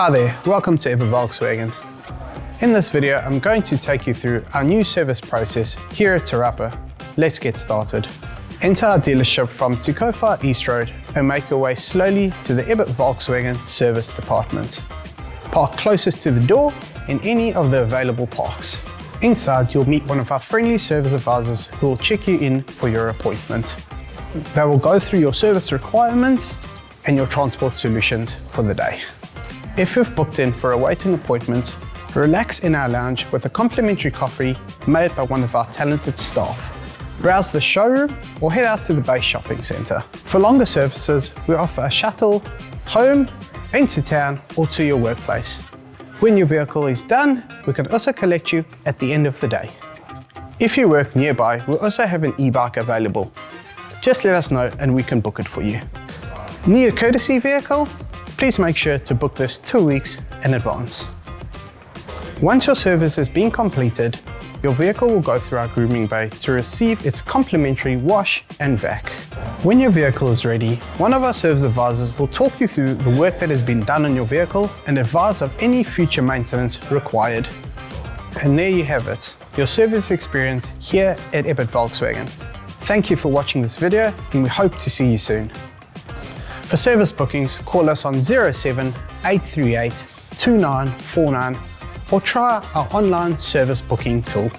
Hi there, welcome to Ebbett Volkswagen. In this video, I'm going to take you through our new service process here at Tarapa. Let's get started. Enter our dealership from Tukofa East Road and make your way slowly to the Ebbett Volkswagen service department. Park closest to the door in any of the available parks. Inside, you'll meet one of our friendly service advisors who will check you in for your appointment. They will go through your service requirements and your transport solutions for the day. If you've booked in for a waiting appointment, relax in our lounge with a complimentary coffee made by one of our talented staff. Browse the showroom or head out to the base shopping centre. For longer services, we offer a shuttle home, into town or to your workplace. When your vehicle is done, we can also collect you at the end of the day. If you work nearby, we also have an e-bike available. Just let us know and we can book it for you. Need a courtesy vehicle? Please make sure to book this 2 weeks in advance. Once your service has been completed, your vehicle will go through our grooming bay to receive its complimentary wash and vac. When your vehicle is ready, one of our service advisors will talk you through the work that has been done on your vehicle and advise of any future maintenance required. And there you have it, your service experience here at Ebbett Volkswagen. Thank you for watching this video and we hope to see you soon. For service bookings, call us on 07 838 2949 or try our online service booking tool.